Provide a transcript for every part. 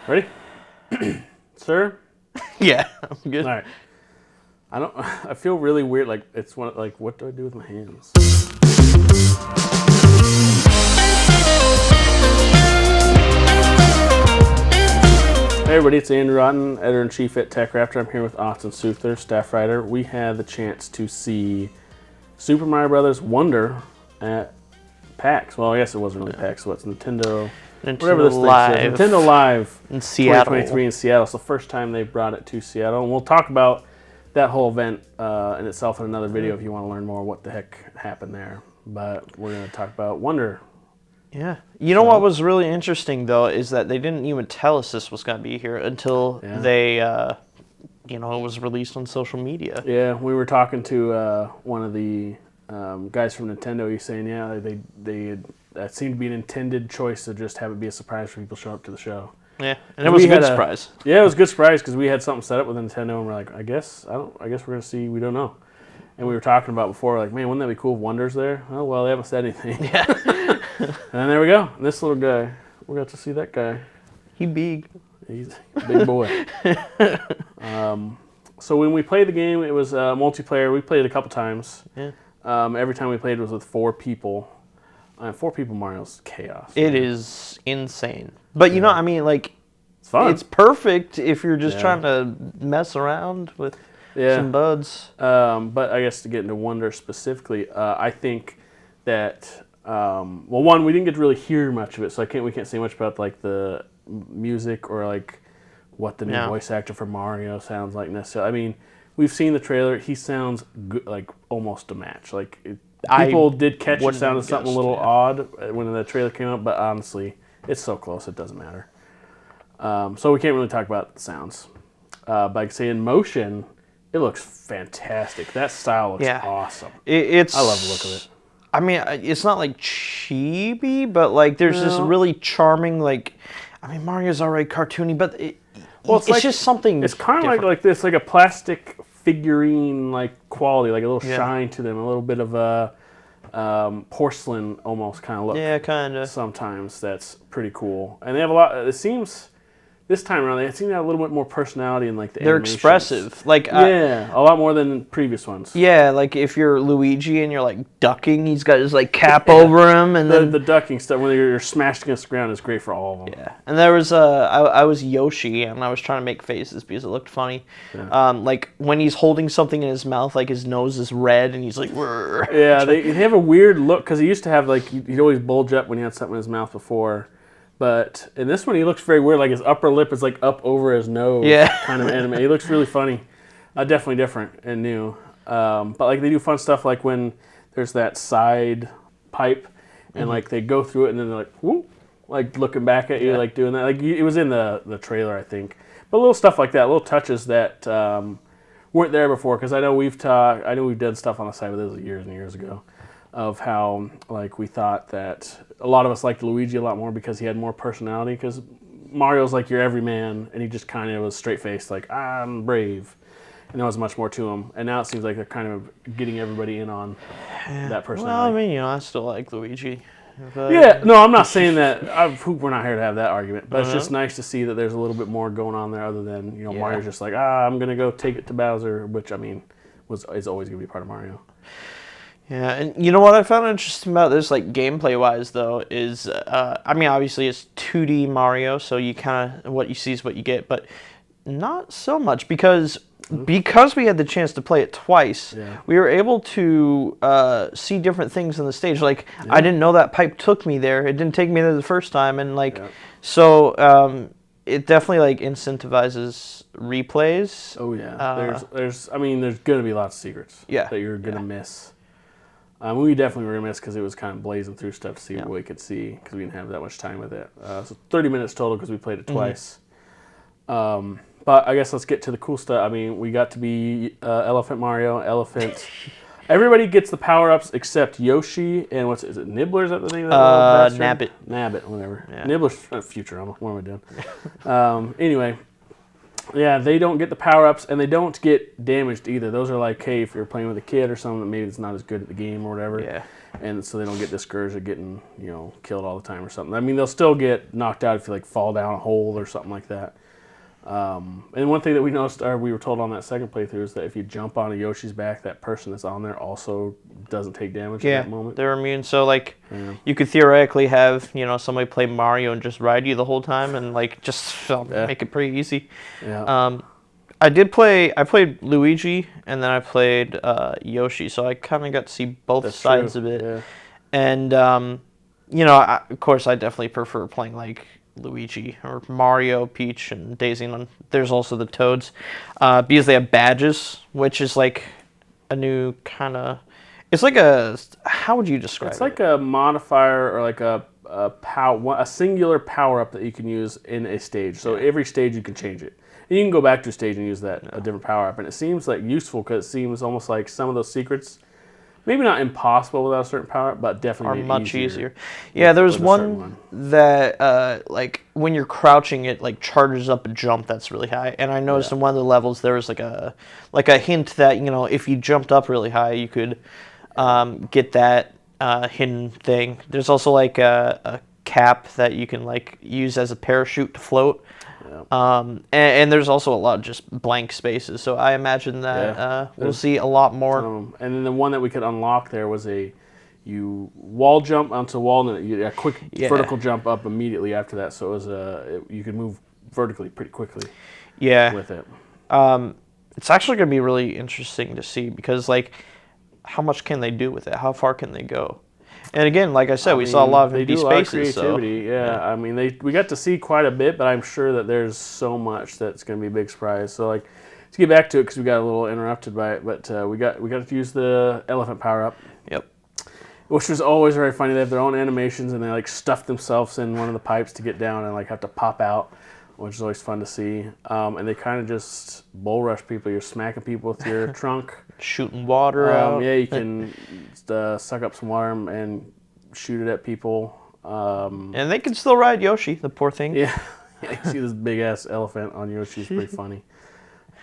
Ready? Sir? Yeah, I'm good. All right. I feel really weird. Like, it's one, like, what do I do with my hands? Hey everybody, it's Andrew Otten, editor-in-chief at TechRaptor. I'm here with Austin Souther, staff writer. We had the chance to see Super Mario Brothers Wonder at PAX. Well, I guess it wasn't really PAX. What's Nintendo? Whatever this Live thing is. Nintendo Live in Seattle. 2023 in Seattle. It's the first time they brought it to Seattle. And we'll talk about that whole event in itself in another video if you want to learn more what the heck happened there. But we're going to talk about Wonder. Yeah. You know what was really interesting, though, is that they didn't even tell us this was going to be here until they, it was released on social media. Yeah, we were talking to one of the guys from Nintendo. He's saying, that seemed to be an intended choice to just have it be a surprise for people to show up to the show. Yeah, and it was a good surprise. Yeah, it was a good surprise because we had something set up with Nintendo, and we're like, I guess we're going to see, we don't know. And we were talking about before, like, man, wouldn't that be cool if Wonder's there? Oh, well, they haven't said anything. Yeah. And there we go. This little guy. We got to see that guy. He big. He's a big boy. So when we played the game, it was multiplayer. We played it a couple times. Yeah. Every time we played was with 4 people. 4 people Mario's chaos. It is insane. But, you know, I mean, like, it's fun. It's perfect if you're just trying to mess around with some buds. But I guess to get into Wonder specifically, I think that, one, we didn't get to really hear much of it, so we can't say much about, like, the music or, like, what the new voice actor for Mario sounds like necessarily. I mean, we've seen the trailer. He sounds good, like almost a match. Like people did catch it sounded something a little odd when the trailer came out, but honestly, it's so close it doesn't matter. So we can't really talk about the sounds. But I can say in motion, it looks fantastic. That style looks awesome. I love the look of it. I mean, it's not like chibi, but like there's this really charming, like, I mean, Mario's already cartoony, but it's like, just something. It's kind of like this, like a plastic figurine, like quality, like a little shine to them, a little bit of a porcelain almost kind of look. Yeah, kind of. Sometimes that's pretty cool, and they have a lot. It seems this time around they seem to have a little bit more personality in like the. They're animations. Expressive, like a lot more than previous ones. Yeah, like if you're Luigi and you're like ducking, he's got his like cap over him, and then the ducking stuff when you're smashed against the ground is great for all of them. Yeah, and there was I was Yoshi and I was trying to make faces because it looked funny. Yeah. Like when he's holding something in his mouth, like his nose is red and he's like. Rrr. Yeah, they have a weird look because he used to have like he'd always bulge up when he had something in his mouth before. But in this one, he looks very weird. Like his upper lip is like up over his nose. Yeah. Kind of anime. He looks really funny. Definitely different and new. But like they do fun stuff like when there's that side pipe and like they go through it and then they're like, whoop, like looking back at you, like doing that. Like it was in the trailer, I think. But little stuff like that, little touches that weren't there before. Because I know we've done stuff on the side, but this was years and years ago. Of how like we thought that a lot of us liked Luigi a lot more because he had more personality because Mario's like your everyman and he just kind of was straight faced like I'm brave and there wasn't much more to him and now it seems like they're kind of getting everybody in on that personality. Well, I mean, I still like Luigi. I'm not saying that we're not here to have that argument, but it's just nice to see that there's a little bit more going on there other than Mario's just like I'm gonna go take it to Bowser, which I mean is always gonna be part of Mario. Yeah, and you know what I found interesting about this, like gameplay-wise, though, is, I mean, obviously it's 2D Mario, so you kind of, what you see is what you get, but not so much, because we had the chance to play it twice, we were able to see different things on the stage. Like, I didn't know that pipe took me there. It didn't take me there the first time, and, like, so it definitely, like, incentivizes replays. Oh, yeah. There's going to be lots of secrets that you're going to miss. We definitely were going to miss because it was kind of blazing through stuff to see what we could see because we didn't have that much time with it. So 30 minutes total because we played it twice. But I guess let's get to the cool stuff. I mean, we got to be Elephant Mario, Elephant. Everybody gets the power-ups except Yoshi and is it Nibbler? Is that the name of the Nabbit. Nabbit, whatever. Yeah. Nibbler's Futurama. What am I doing? Anyway, Yeah, they don't get the power-ups, and they don't get damaged either. Those are like, hey, if you're playing with a kid or something that maybe it's not as good at the game or whatever. Yeah. And so they don't get discouraged of getting, killed all the time or something. I mean, they'll still get knocked out if you, like, fall down a hole or something like that. And one thing that we noticed, or we were told on that second playthrough, is that if you jump on a Yoshi's back, that person that's on there also doesn't take damage at that moment. They're immune. So, like, you could theoretically have, somebody play Mario and just ride you the whole time and, like, just make it pretty easy. Yeah. I played Luigi, and then I played Yoshi, so I kind of got to see both sides of it. Yeah. And, of course, I definitely prefer playing, like, Luigi or Mario, Peach, and Daisy. And there's also the Toads, because they have badges, which is, like, a new kind of... It's like how would you describe it? It's like a modifier or like a singular power-up that you can use in a stage. So every stage you can change it. And you can go back to a stage and use a different power-up. And it seems like useful because it seems almost like some of those secrets, maybe not impossible without a certain power-up, but definitely are much easier. Yeah, there's one that, like, when you're crouching, it, like, charges up a jump that's really high. And I noticed in one of the levels there was, like a hint that, if you jumped up really high, you could get that hidden thing. There's also, like, a cap that you can, like, use as a parachute to float. And there's also a lot of just blank spaces, so I imagine that we'll see a lot more. And then the one that we could unlock there was you wall jump onto a wall, and a quick vertical jump up immediately after that. So it was you could move vertically pretty quickly. With it. It's actually going to be really interesting to see because, like, how much can they do with it? How far can they go? And again, like I said, we saw a lot of empty spaces. Creativity, I mean, we got to see quite a bit, but I'm sure that there's so much that's going to be a big surprise. So, like, to get back to it, because we got a little interrupted by it, but we got to use the elephant power up. Yep. Which was always very funny. They have their own animations, and they, like, stuff themselves in one of the pipes to get down and, like, have to pop out, which is always fun to see. And they kind of just bull rush people. You're smacking people with your trunk. Shooting water out. Yeah, you can suck up some water and shoot it at people. And they can still ride Yoshi, the poor thing. Yeah, you see this big-ass elephant on Yoshi. It's pretty funny.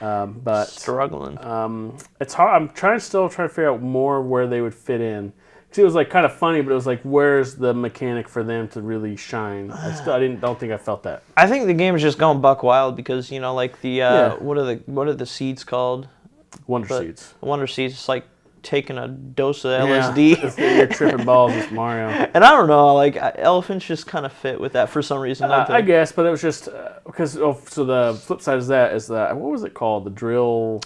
But struggling. It's hard. I'm trying to figure out more where they would fit in. Because it was, like, kind of funny, but it was like, where's the mechanic for them to really shine? I don't think I felt that. I think the game is just going buck wild because, like the what are the seeds called? Wonder seeds. Wonder seeds. It's like taking a dose of LSD. Yeah, you're tripping balls with Mario. And I don't know, like, elephants just kind of fit with that for some reason. I guess, but it was just because. So the flip side is that what was it called? The drill.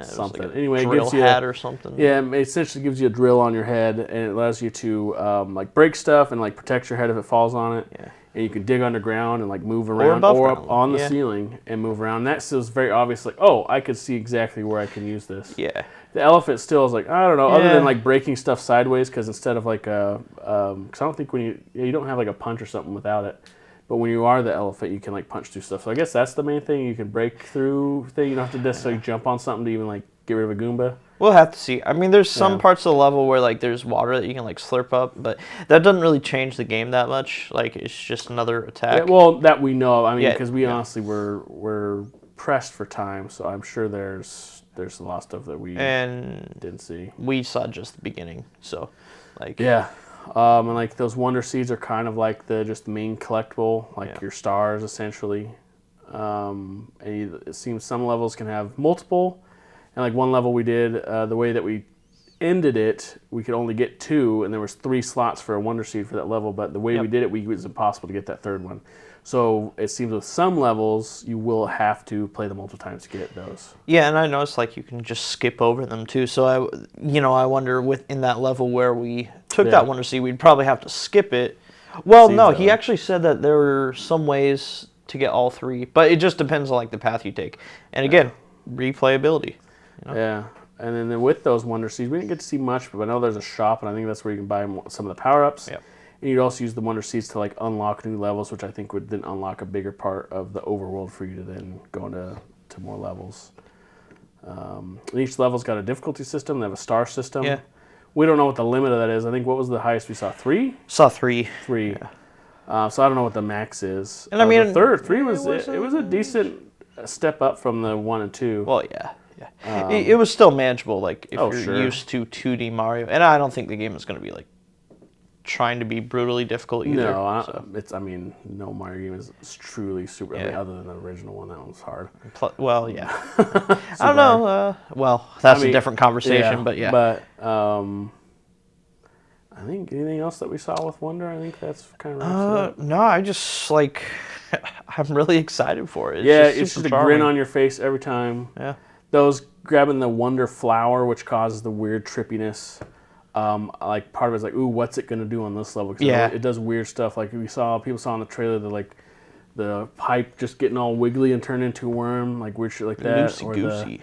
Something. Like anyway, drill it gives you hat or something. Yeah, it essentially gives you a drill on your head, and it allows you to like break stuff and, like, protect your head if it falls on it. Yeah. And you can dig underground and, like, move around or up on the ceiling and move around. That feels very obvious. Like, oh, I could see exactly where I can use this. Yeah. The elephant still is like, I don't know, other than, like, breaking stuff sideways, because instead of, like, because I don't think when you don't have, like, a punch or something without it. But when you are the elephant, you can, like, punch through stuff. So I guess that's the main thing. You can break through things. You don't have to necessarily jump on something to even, like, get rid of a Goomba. We'll have to see. I mean, there's some parts of the level where, like, there's water that you can, like, slurp up, but that doesn't really change the game that much. Like, it's just another attack. Yeah, well, that we know. I mean, because we honestly were pressed for time, so I'm sure there's a lot of stuff that we didn't see. We saw just the beginning, so, like... Yeah. And, like, those Wonder Seeds are kind of like the main collectible, like your stars, essentially. And it seems some levels can have multiple. And, like, one level we did, the way that we ended it, we could only get 2, and there was 3 slots for a Wonder Seed for that level. But the way we did it, it was impossible to get that third one. So it seems with some levels, you will have to play them multiple times to get those. Yeah, and I noticed, like, you can just skip over them too. So I wonder in that level where we took that Wonder Seed, we'd probably have to skip it. Well, no, he actually said that there were some ways to get all 3, but it just depends on, like, the path you take. And again, replayability. Yeah, and then with those Wonder Seeds, we didn't get to see much, but I know there's a shop, and I think that's where you can buy some of the power-ups. Yep. And you'd also use the Wonder Seeds to, like, unlock new levels, which I think would then unlock a bigger part of the overworld for you to then go into more levels. And each level's got a difficulty system. They have a star system. Yeah. We don't know what the limit of that is. I think, what was the highest we saw? 3? Saw 3. 3. Yeah. So I don't know what the max is. And I mean, the 3 was a decent a step up from the 1 and 2. Well, yeah. It was still manageable, like, if you're sure. used to 2D Mario. And I don't think the game is going to be, like, trying to be brutally difficult either. No, I mean, no Mario game is truly super, I mean, other than the original one. That one's hard. Well, yeah. I don't know. Well, that's a different conversation, but yeah. But I think anything else that we saw with Wonder, I think that's kind of no, I just, like, I'm really excited for it. It's just a grin on your face every time. Yeah. Those grabbing the Wonder flower, which causes the weird trippiness. Like part of it's like, ooh, what's it gonna do on this level? Cause it does weird stuff. Like people saw in the trailer, the pipe just getting all wiggly and turn into a worm, like weird shit like that. Loosey-goosey.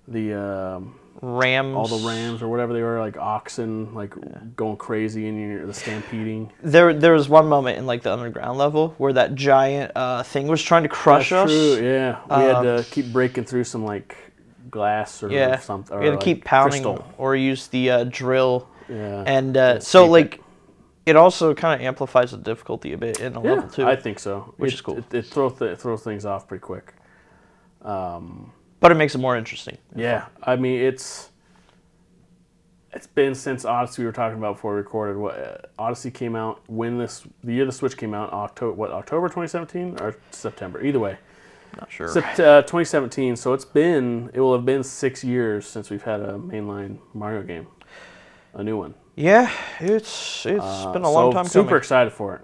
The rams, all the rams or whatever they were, like oxen, like going crazy and the stampeding. There was one moment in like the underground level where that giant thing was trying to crush us. True, yeah. We had to keep breaking through some like glass or something. Or we had to like keep pounding crystal. or use the drill. Yeah. And so like it also kind of amplifies the difficulty a bit in the level too. I think so. Which is cool. It throws things off pretty quick. But it makes it more interesting. Yeah, I mean it's been since Odyssey we were talking about before we recorded. Odyssey came out the year the Switch came out, October 2017 or September? Either way, not sure. 2017. So it will have been 6 years since we've had a mainline Mario game, a new one. Yeah, it's been a long time coming. Super excited for it.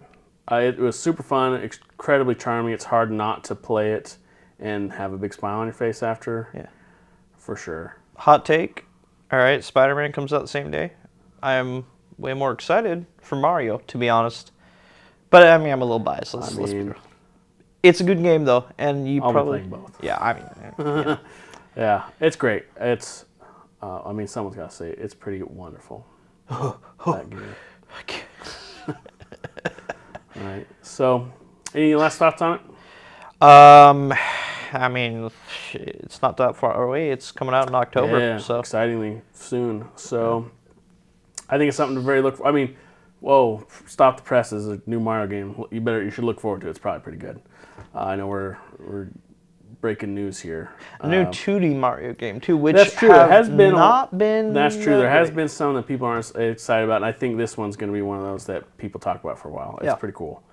It was super fun, incredibly charming. It's hard not to play it and have a big smile on your face after. Yeah, for sure. Hot take. All right, Spider-Man comes out the same day. I am way more excited for Mario, to be honest. But I mean, I'm a little biased. Let's be real. It's a good game though, and I'll be playing both. Yeah, I mean, yeah, it's great. It's, I mean, someone's got to say it. It's pretty wonderful. That game. All right. So, any last thoughts on it? I mean, it's not that far away. It's coming out in October. Yeah, so excitingly soon. So, I think it's something to very look for. I mean, whoa, Stop the Press is a new Mario game. You should look forward to it. It's probably pretty good. I know we're breaking news here. A new 2D Mario game too, which that's true. It has been not been. That's true. There has been some that people aren't excited about, and I think this one's going to be one of those that people talk about for a while. It's pretty cool.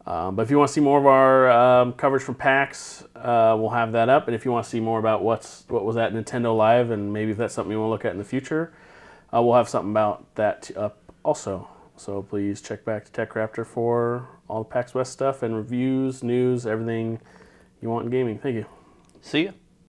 But if you want to see more of our coverage from PAX, we'll have that up. And if you want to see more about what was at Nintendo Live, and maybe if that's something you want to look at in the future, we'll have something about that up also. So please check back to TechRaptor for all the PAX West stuff and reviews, news, everything you want in gaming. Thank you. See ya.